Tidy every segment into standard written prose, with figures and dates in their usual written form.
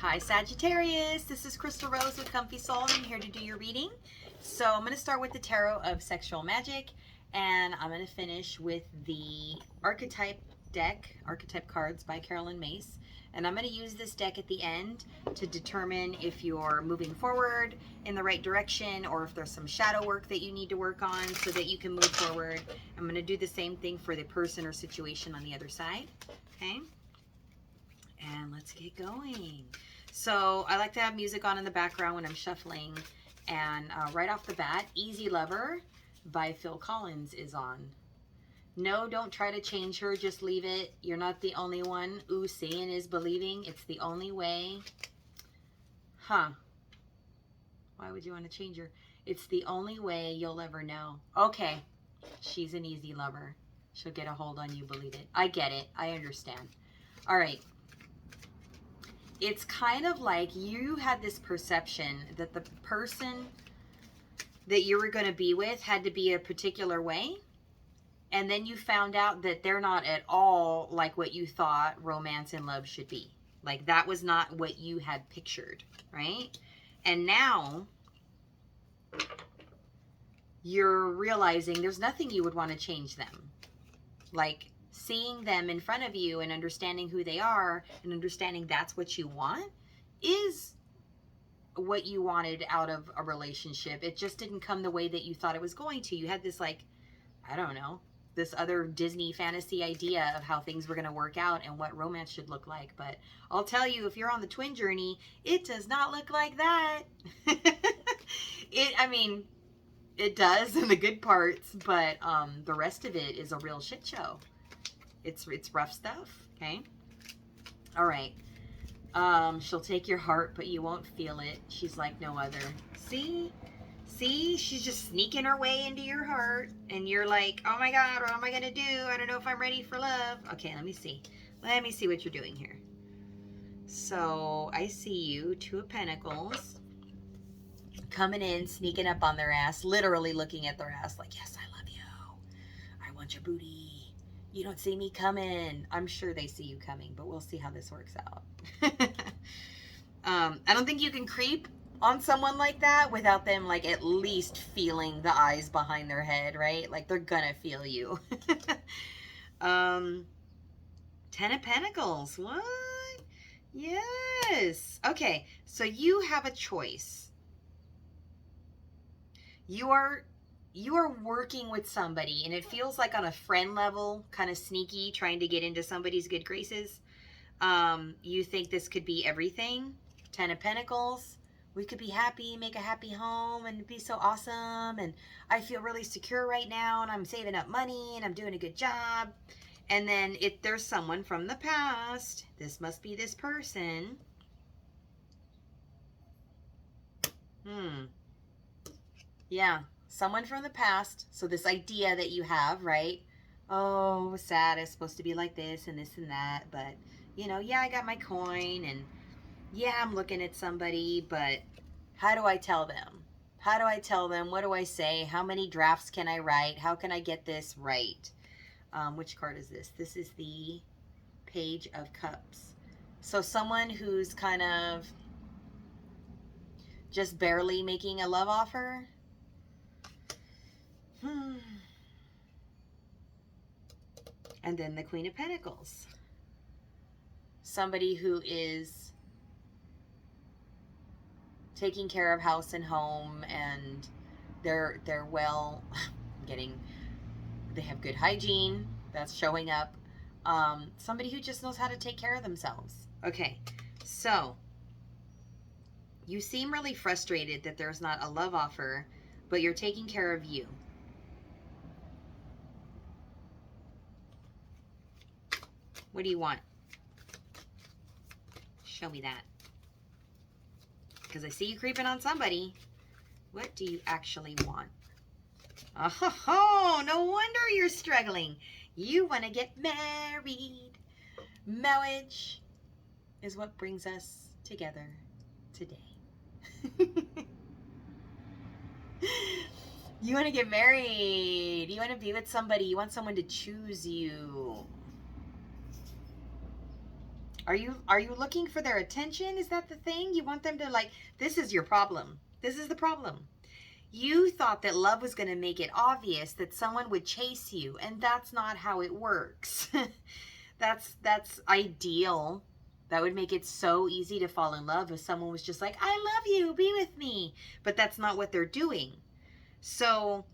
Hi Sagittarius, this is Crystal Rose with Comfy Soul and I'm here to do your reading. So I'm going to start with the Tarot of Sexual Magic and I'm going to finish with the Archetype deck, Archetype cards by Carolyn Mace. And I'm going to use this deck at the end to determine if you're moving forward in the right direction or if there's some shadow work that you need to work on so that you can move forward. I'm going to do the same thing for the person or situation on the other side. Okay? And let's get going. So I like to have music on in the background when I'm shuffling. And right off the bat, Easy Lover by Phil Collins is on. No, don't try to change her. Just leave it. You're not the only one. Ooh, seeing is believing. It's the only way. Huh. Why would you want to change her? It's the only way you'll ever know. Okay. She's an easy lover. She'll get a hold on you. Believe it. I get it. I understand. All right. It's kind of like you had this perception that the person that you were going to be with had to be a particular way. And then you found out that they're not at all like what you thought romance and love should be. Like that was not what you had pictured, right? And now you're realizing there's nothing you would want to change them. Like seeing them in front of you and understanding who they are and understanding that's what you want is what you wanted out of a relationship. It just didn't come the way that you thought it was going to. You had this like, I don't know, this other Disney fantasy idea of how things were going to work out and what romance should look like. But I'll tell you, if you're on the twin journey, it does not look like that. It does in the good parts, but the rest of it is a real shit show. It's rough stuff, okay? All right. She'll take your heart, but you won't feel it. She's like no other. See? See? She's just sneaking her way into your heart, and you're like, oh my God, what am I going to do? I don't know if I'm ready for love. Okay, let me see. Let me see what you're doing here. So, I see you, Two of Pentacles, coming in, sneaking up on their ass, literally looking at their ass like, yes, I love you. I want your booty. You don't see me coming. I'm sure they see you coming, but we'll see how this works out. I don't think you can creep on someone like that without them like at least feeling the eyes behind their head, right? Like they're gonna feel you. 10 of Pentacles. What? Yes. Okay, so you have a choice. You are working with somebody and it feels like on a friend level, kind of sneaky, trying to get into somebody's good graces. You think this could be everything. 10 of Pentacles. We could be happy, make a happy home, and it'd be so awesome. And I feel really secure right now, and I'm saving up money, and I'm doing a good job. And then if there's someone from the past, this must be this person. Yeah, someone from the past. So this idea that you have, right? Oh, sad, it's supposed to be like this and that. But, you know, yeah, I got my coin and yeah, I'm looking at somebody, but how do I tell them? How do I tell them? What do I say? How many drafts can I write? How can I get this right? Which card is this? This is the Page of Cups. So someone who's kind of just barely making a love offer. And then the Queen of Pentacles. Somebody who is taking care of house and home, and they're well, they have good hygiene. That's showing up. Somebody who just knows how to take care of themselves. Okay, so you seem really frustrated that there's not a love offer, but you're taking care of you. What do you want? Show me that. Because I see you creeping on somebody. What do you actually want? Oh, no wonder you're struggling. You want to get married. Marriage is what brings us together today. You want to get married. You want to be with somebody. You want someone to choose you. Are you looking for their attention? Is that the thing? You want them to like, this is your problem. This is the problem. You thought that love was going to make it obvious that someone would chase you, and that's not how it works. That's ideal. That would make it so easy to fall in love if someone was just like, I love you, be with me. But that's not what they're doing. So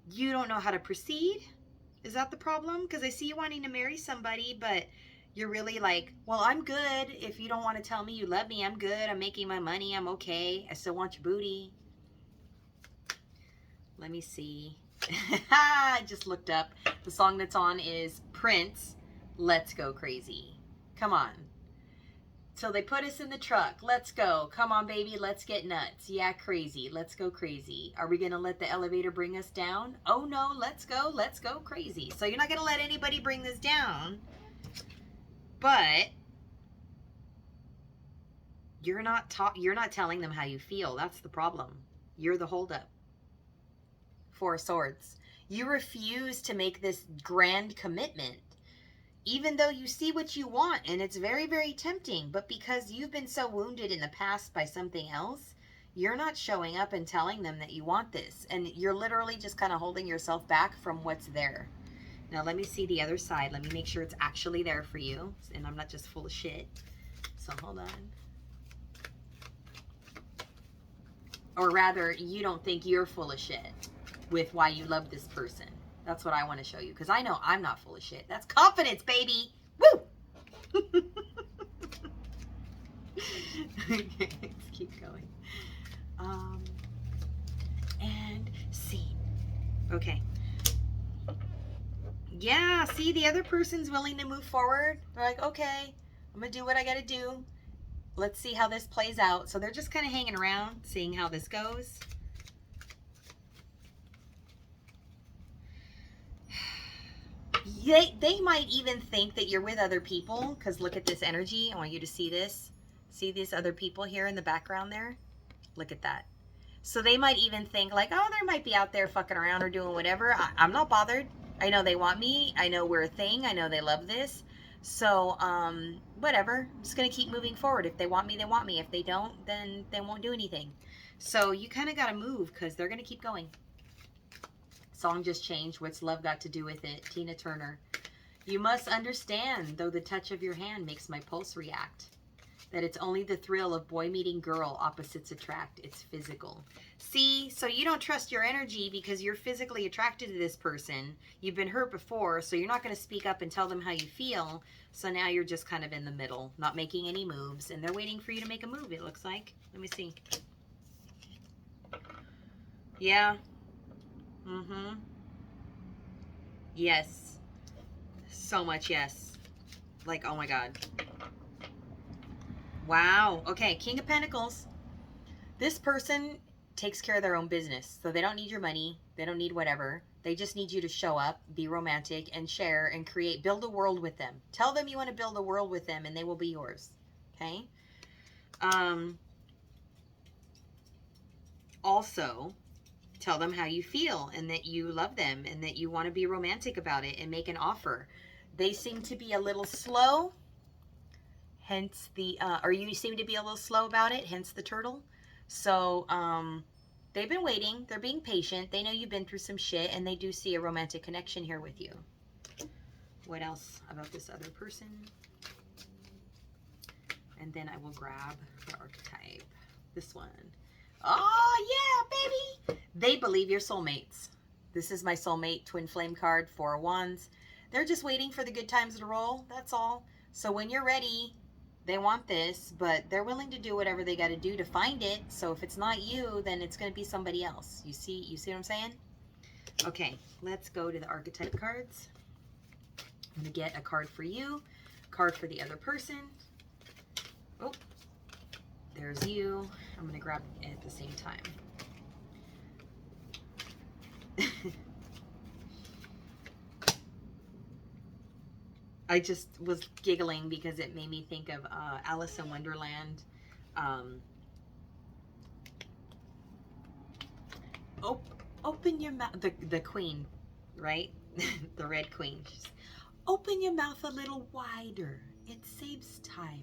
you don't know how to proceed? Is that the problem? Because I see you wanting to marry somebody, but you're really like, well, I'm good. If you don't want to tell me you love me, I'm good. I'm making my money. I'm okay. I still want your booty. Let me see. I just looked up. The song that's on is Prince, Let's Go Crazy. Come on. So they put us in the truck. Let's go. Come on, baby. Let's get nuts. Yeah, crazy. Let's go crazy. Are we going to let the elevator bring us down? Oh, no. Let's go. Let's go crazy. So you're not going to let anybody bring this down. But you're not telling them how you feel. That's the problem. You're the holdup. Four of Swords. You refuse to make this grand commitment. Even though you see what you want, and it's very, very tempting, but because you've been so wounded in the past by something else, you're not showing up and telling them that you want this. And you're literally just kind of holding yourself back from what's there. Now, let me see the other side. Let me make sure it's actually there for you, and I'm not just full of shit. So, hold on. Or rather, you don't think you're full of shit with why you love this person. That's what I want to show you, because I know I'm not full of shit. That's confidence, baby. Woo! Okay, let's keep going. And scene. Okay. Yeah, see, the other person's willing to move forward. They're like, okay, I'm going to do what I got to do. Let's see how this plays out. So they're just kind of hanging around, seeing how this goes. They might even think that you're with other people, because look at this energy. I want you to see this. See these other people here in the background there? Look at that. So they might even think like, oh, they might be out there fucking around or doing whatever. I'm not bothered. I know they want me. I know we're a thing. I know they love this. So, whatever. I'm just going to keep moving forward. If they want me, they want me. If they don't, then they won't do anything. So you kind of got to move, because they're going to keep going. Song just changed. What's love got to do with it? Tina Turner. You must understand, though the touch of your hand makes my pulse react, that it's only the thrill of boy meeting girl, opposites attract. It's physical. See, so you don't trust your energy because you're physically attracted to this person. You've been hurt before, so you're not going to speak up and tell them how you feel. So now you're just kind of in the middle, not making any moves, and they're waiting for you to make a move, it looks like. Let me see. Yeah. Mm-hmm. Yes. So much yes. Like, oh my God. Wow. Okay, King of Pentacles. This person takes care of their own business. So they don't need your money. They don't need whatever. They just need you to show up, be romantic, and share and create. Build a world with them. Tell them you want to build a world with them, and they will be yours. Okay? Also, tell them how you feel and that you love them and that you want to be romantic about it and make an offer. They seem to be a little slow, hence the, or you seem to be a little slow about it, hence the turtle. So, they've been waiting. They're being patient. They know you've been through some shit, and they do see a romantic connection here with you. What else about this other person? And then I will grab the archetype. This one. Oh, yeah, baby. They believe you're soulmates. This is my soulmate twin flame card, 4 of Wands. They're just waiting for the good times to roll. That's all. So when you're ready, they want this, but they're willing to do whatever they got to do to find it. So if it's not you, then it's going to be somebody else. You see what I'm saying? Okay, let's go to the archetype cards. I'm going to get a card for you, a card for the other person. Oh, there's you. I'm going to grab it at the same time. I just was giggling because it made me think of Alice in Wonderland. Open your mouth. The queen, right? The red queen. She's, open your mouth a little wider it saves time.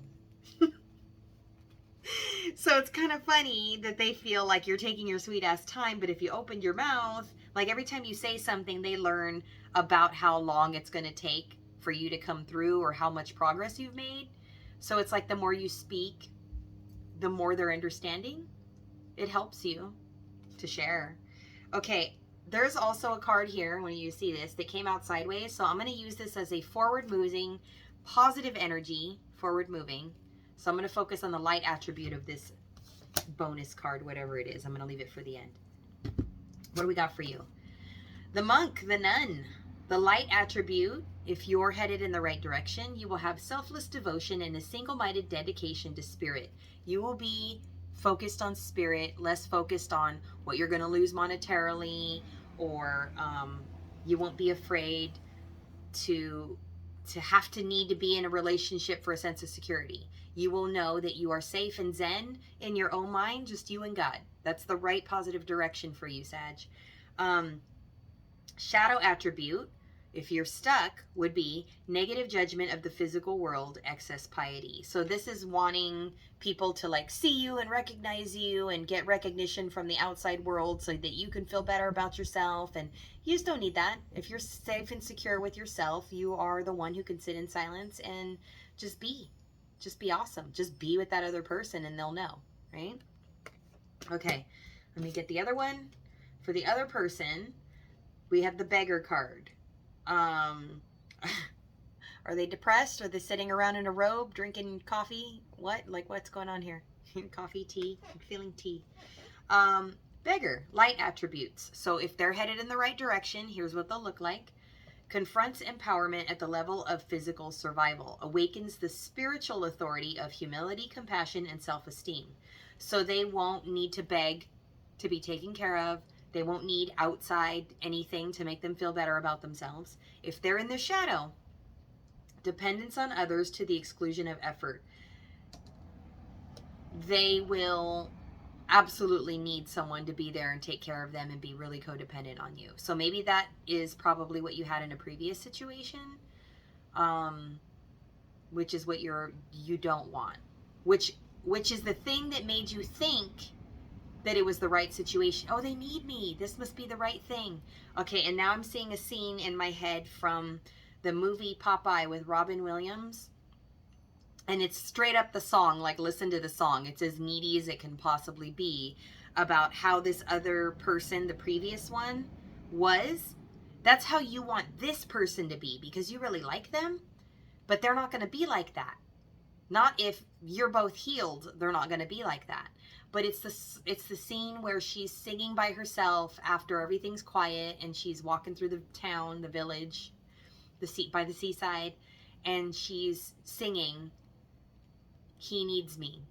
So it's kind of funny that they feel like you're taking your sweet ass time, but if you opened your mouth, like every time you say something, they learn about how long it's going to take for you to come through or how much progress you've made. So it's like the more you speak, the more they're understanding. It helps you to share. Okay, there's also a card here when you see this that came out sideways. So I'm going to use this as a forward moving, positive energy, forward moving. So I'm going to focus on the light attribute of this bonus card, whatever it is. I'm going to leave it for the end. What do we got for you? The monk, the nun, the light attribute. If you're headed in the right direction, you will have selfless devotion and a single-minded dedication to spirit. You will be focused on spirit, less focused on what you're going to lose monetarily, or you won't be afraid to have to need to be in a relationship for a sense of security. You will know that you are safe and zen in your own mind, just you and God. That's the right positive direction for you, Sag. Shadow attribute, if you're stuck, would be negative judgment of the physical world, excess piety. So this is wanting people to like see you and recognize you and get recognition from the outside world so that you can feel better about yourself. And you just don't need that. If you're safe and secure with yourself, you are the one who can sit in silence and just be awesome. Just be with that other person and they'll know, right? Okay, let me get the other one. For the other person, we have the beggar card. Are they depressed? Are they sitting around in a robe drinking coffee? What? Like what's going on here? Coffee, tea? I'm feeling tea. Beggar, light attributes. So if they're headed in the right direction, here's what they'll look like. Confronts empowerment at the level of physical survival. Awakens the spiritual authority of humility, compassion, and self-esteem. So they won't need to beg to be taken care of. They won't need outside anything to make them feel better about themselves. If they're in the shadow, dependence on others to the exclusion of effort. They will absolutely need someone to be there and take care of them and be really codependent on you. So maybe that is probably what you had in a previous situation, which is what you don't want, which is the thing that made you think that it was the right situation. Oh, they need me. This must be the right thing. Okay, and now I'm seeing a scene in my head from the movie Popeye with Robin Williams. And it's straight up the song, like listen to the song. It's as needy as it can possibly be about how this other person, the previous one, was. That's how you want this person to be because you really like them, but they're not going to be like that. Not if you're both healed, they're not going to be like that. But it's the scene where she's singing by herself after everything's quiet and she's walking through the town, the village, by the seaside, and she's singing, "He needs me."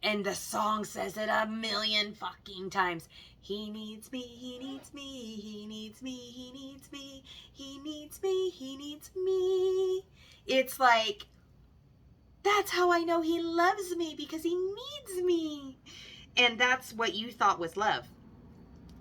And the song says it a million fucking times. He needs me, he needs me, he needs me, he needs me, he needs me, he needs me. It's like, that's how I know he loves me, because he needs me. And that's what you thought was love.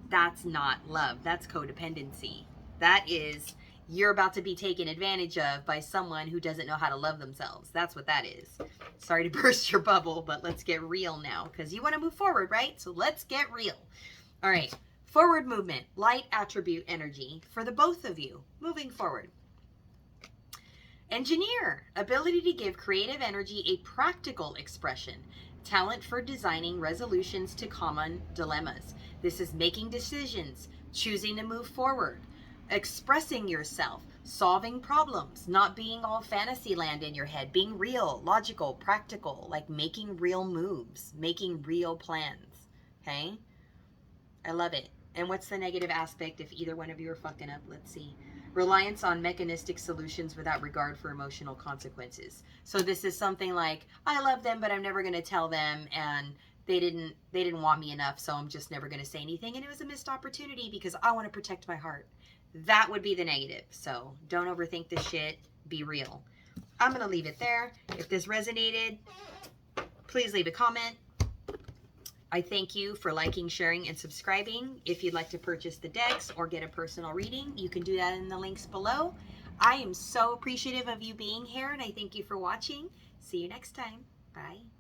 That's not love. That's codependency. That is, you're about to be taken advantage of by someone who doesn't know how to love themselves. That's what that is. Sorry to burst your bubble, but let's get real now, because you want to move forward, right? So let's get real. All right. Forward movement, light attribute energy for the both of you moving forward. Engineer, ability to give creative energy a practical expression. Talent for designing resolutions to common dilemmas. This is making decisions, choosing to move forward, expressing yourself, solving problems, not being all fantasy land in your head, being real, logical, practical, like making real moves, making real plans. Okay? I love it. And what's the negative aspect if either one of you are fucking up? Let's see. Reliance on mechanistic solutions without regard for emotional consequences. So this is something like, I love them, but I'm never going to tell them, and they didn't want me enough, so I'm just never going to say anything, and it was a missed opportunity because I want to protect my heart. That would be the negative. So don't overthink this shit. Be real. I'm going to leave it there. If this resonated, please leave a comment. I thank you for liking, sharing, and subscribing. If you'd like to purchase the decks or get a personal reading, you can do that in the links below. I am so appreciative of you being here, and I thank you for watching. See you next time. Bye.